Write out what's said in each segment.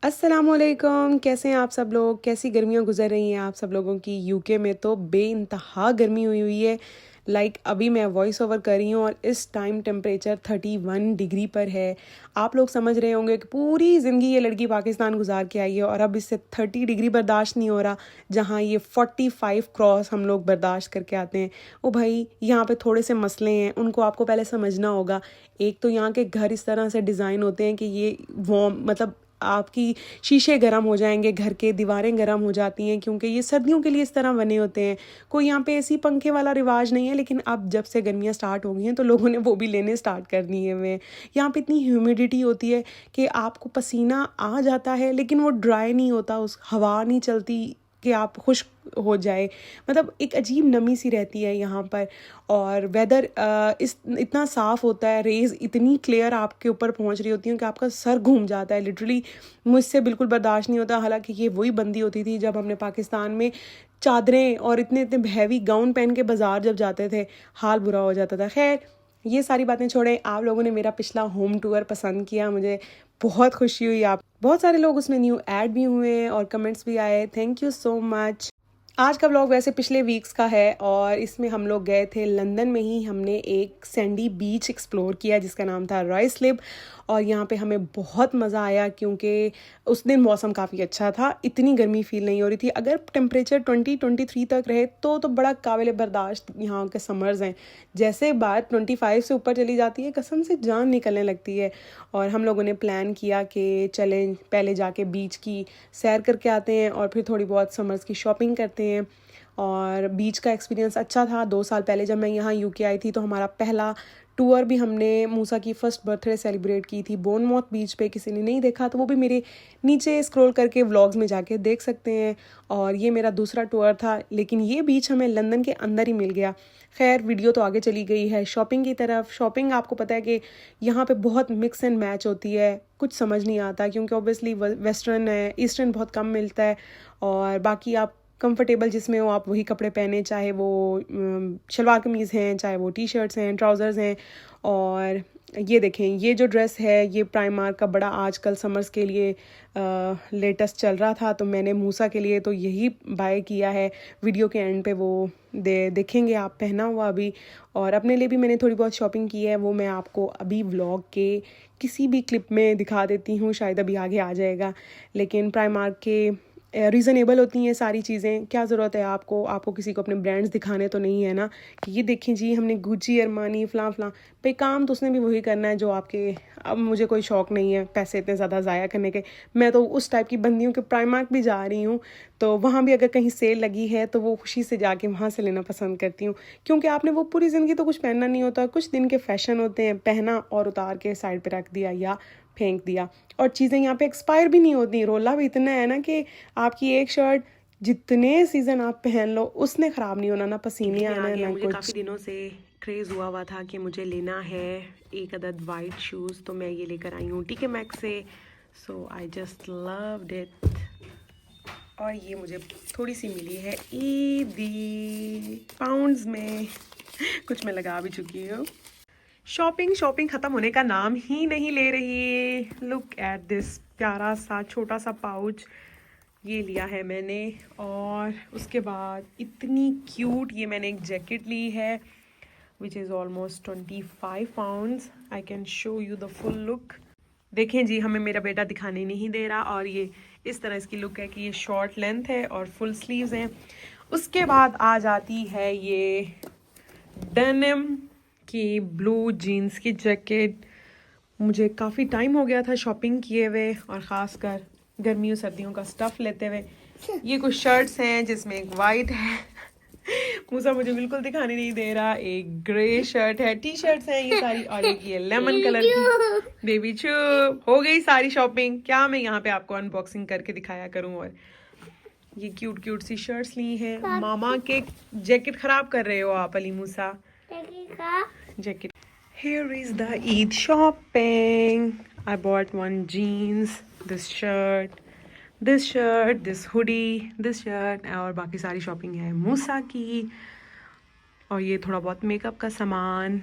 अस्सलामुअलैकुम, कैसे हैं आप सब लोग। कैसी गर्मियाँ गुजर रही हैं आप सब लोगों की। यूके में तो बेइंतहा गर्मी हुई हुई है। अभी मैं वॉइस ओवर कर रही हूँ और इस टाइम टेम्परेचर 31 डिग्री पर है। आप लोग समझ रहे होंगे कि पूरी ज़िंदगी ये लड़की पाकिस्तान गुजार के आई है और अब इससे 30 डिग्री बर्दाश्त नहीं हो रहा, जहाँ ये 45 क्रॉस हम लोग बर्दाश्त करके आते हैं। ओ भाई, यहाँ पे थोड़े से मसले हैं, उनको आपको पहले समझना होगा। एक तो यहाँ के घर इस तरह से डिज़ाइन होते हैं कि ये वार्म मतलब आपकी शीशे गर्म हो जाएंगे, घर के दीवारें गर्म हो जाती हैं, क्योंकि ये सर्दियों के लिए इस तरह बने होते हैं। कोई यहाँ पे एसी पंखे वाला रिवाज नहीं है, लेकिन अब जब से गर्मियाँ स्टार्ट हो गई हैं तो लोगों ने वो भी लेने स्टार्ट कर दिए हुए हैं। यहाँ पे इतनी ह्यूमिडिटी होती है कि आपको पसीना आ जाता है लेकिन वो ड्राई नहीं होता, उस हवा नहीं चलती कि आप खुश्क हो जाए। मतलब एक अजीब नमी सी रहती है यहाँ पर। और वेदर इस इतना साफ़ होता है, रेज़ इतनी क्लियर आपके ऊपर पहुँच रही होती हैं कि आपका सर घूम जाता है लिटरली। मुझसे बिल्कुल बर्दाश्त नहीं होता। हालांकि ये वही बंदी होती थी जब हमने पाकिस्तान में चादरें और इतने इतने हैवी गाउन पहन के बाज़ार जब जाते थे, हाल बुरा हो जाता था। खैर, ये सारी बातें छोड़ें। आप लोगों ने मेरा पिछला होम टूर पसंद किया, मुझे बहुत खुशी हुई। आप बहुत सारे लोग उसमें न्यू ऐड भी हुए हैं और कमेंट्स भी आए। Thank you so much. आज का व्लॉग वैसे पिछले वीक्स का है और इसमें हम लोग गए थे लंदन में ही। हमने एक सैंडी बीच एक्सप्लोर किया जिसका नाम था रॉयस्लिप, और यहाँ पे हमें बहुत मज़ा आया क्योंकि उस दिन मौसम काफ़ी अच्छा था, इतनी गर्मी फील नहीं हो रही थी। अगर टेम्परेचर 23 तक रहे तो बड़ा काबिल बर्दाश्त यहाँ के समर्स हैं। जैसे बात 25 से ऊपर चली जाती है, कसम से जान निकलने लगती है। और हम लोगों ने प्लान किया कि चलें पहले जाके बीच की सैर करके आते हैं और फिर थोड़ी बहुत समर्स की शॉपिंग करते हैं। और बीच का एक्सपीरियंस अच्छा था। 2 साल पहले जब मैं यहाँ यूके आई थी तो हमारा पहला टूर भी हमने मूसा की फ़र्स्ट बर्थडे सेलिब्रेट की थी बोनमौथ बीच पे। किसी ने नहीं देखा तो वो भी मेरे नीचे स्क्रॉल करके व्लॉग्स में जाके देख सकते हैं। और ये मेरा दूसरा टूर था, लेकिन ये बीच हमें लंदन के अंदर ही मिल गया। खैर, वीडियो तो आगे चली गई है शॉपिंग की तरफ। शॉपिंग आपको पता है कि यहाँ पे बहुत मिक्स एंड मैच होती है, कुछ समझ नहीं आता क्योंकि ऑब्वियसली वेस्टर्न है, ईस्टर्न बहुत कम मिलता है। और बाकी आप कंफर्टेबल जिसमें हो आप वही कपड़े पहने, चाहे वो शलवार कमीज़ हैं, चाहे वो टी शर्ट्स हैं, ट्राउज़र्स हैं। और ये देखें, ये जो ड्रेस है ये प्राइमार्क का बड़ा आजकल समर्स के लिए लेटेस्ट चल रहा था, तो मैंने मूसा के लिए तो यही बाय किया है। वीडियो के एंड पे वो देखेंगे आप पहना हुआ अभी। और अपने लिए भी मैंने थोड़ी बहुत शॉपिंग की है, वो मैं आपको अभी व्लॉग के किसी भी क्लिप में दिखा देती हूँ, शायद अभी आगे आ जाएगा। लेकिन प्राइमार्क के रीज़नेबल होती हैं सारी चीज़ें। क्या ज़रूरत है आपको किसी को अपने ब्रांड्स दिखाने तो नहीं है ना कि ये देखें जी हमने गुची, अरमानी, फ़लाँ पे। काम तो उसने भी वही करना है जो आपके। अब मुझे कोई शौक़ नहीं है पैसे इतने ज़्यादा ज़ाया करने के। मैं तो उस टाइप की बंदी हूँ कि प्राइमार्क भी जा रही हूँ तो वहाँ भी अगर कहीं सेल लगी है तो वो खुशी से जाके वहाँ से लेना पसंद करती हूँ, क्योंकि आपने वो पूरी ज़िंदगी तो कुछ पहनना नहीं होता। कुछ दिन के फ़ैशन होते हैं, पहना और उतार के साइड पर रख दिया या फेंक दिया। और चीज़ें यहाँ पे एक्सपायर भी नहीं होती। रोला भी इतना है ना कि आपकी एक शर्ट जितने सीज़न आप पहन लो उसने ख़राब नहीं होना, ना पसीने आना है ना कुछ। काफ़ी दिनों से क्रेज़ हुआ था कि मुझे लेना है एक अदद वाइट शूज़, तो मैं ये लेकर आई हूँ टीके मैक्स से। सो आई जस्ट लव्ड इट। और ये मुझे थोड़ी सी मिली है ईदी पाउंड्स में। कुछ मैं लगा भी चुकी हूँ। शॉपिंग ख़त्म होने का नाम ही नहीं ले रही। लुक एट दिस प्यारा सा छोटा सा पाउच, ये लिया है मैंने। और उसके बाद इतनी क्यूट ये मैंने एक जैकेट ली है which is almost 25 pounds. I can show you the full look. देखें जी, हमें मेरा बेटा दिखाने नहीं दे रहा। और ये इस तरह इसकी लुक है कि ये शॉर्ट लेंथ है और फुल स्लीव्स हैं। उसके बाद आ जाती है ये डेनिम की ब्लू जीन्स की जैकेट। मुझे काफ़ी टाइम हो गया था शॉपिंग किए हुए और ख़ासकर गर्मियों सर्दियों का स्टफ़ लेते हुए। ये कुछ शर्ट्स हैं जिसमें एक वाइट है मूसा मुझे बिल्कुल दिखाने नहीं दे रहा। एक ग्रे शर्ट है, टी शर्ट्स हैं ये सारी, और एक ये लेमन कलर की। बेबी चुप हो गई सारी शॉपिंग। क्या मैं यहाँ पे आपको अनबॉक्सिंग करके दिखाया करूँ। और ये क्यूट सी शर्ट्स ली हैं। मामा के जैकेट ख़राब कर रहे हो आप अली मूसा। Jacket. Here is the Eid shopping. I bought one jeans, this shirt, this hoodie, this shirt, और बाकी सारी शॉपिंग है मूसा की। और ये थोड़ा बहुत मेकअप का सामान।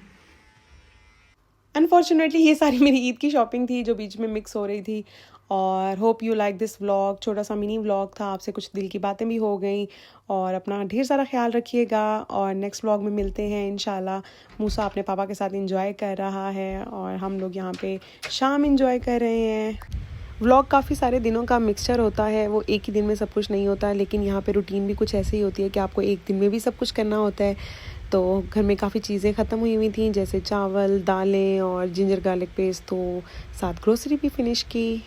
अनफॉर्चुनेटली ये सारी मेरी ईद की शॉपिंग थी जो बीच में मिक्स हो रही थी। और hope you like this vlog. छोटा सा मिनी व्लॉग था, आपसे कुछ दिल की बातें भी हो गई। और अपना ढेर सारा ख्याल रखिएगा और नेक्स्ट व्लॉग में मिलते हैं इंशाल्लाह। मूसा अपने पापा के साथ इंजॉय कर रहा है और हम लोग यहाँ पे शाम इंजॉय कर रहे हैं। व्लॉग काफ़ी सारे दिनों का मिक्सचर होता है, वो एक ही दिन में सब कुछ नहीं होता, लेकिन यहाँ पे रूटीन भी कुछ ऐसे ही होती है कि आपको एक दिन में भी सब कुछ करना होता है। तो घर में काफ़ी चीज़ें ख़त्म हुई थी, जैसे चावल, दालें और जिंजर गार्लिक पेस्ट, तो साथ ग्रोसरी भी फिनिश की।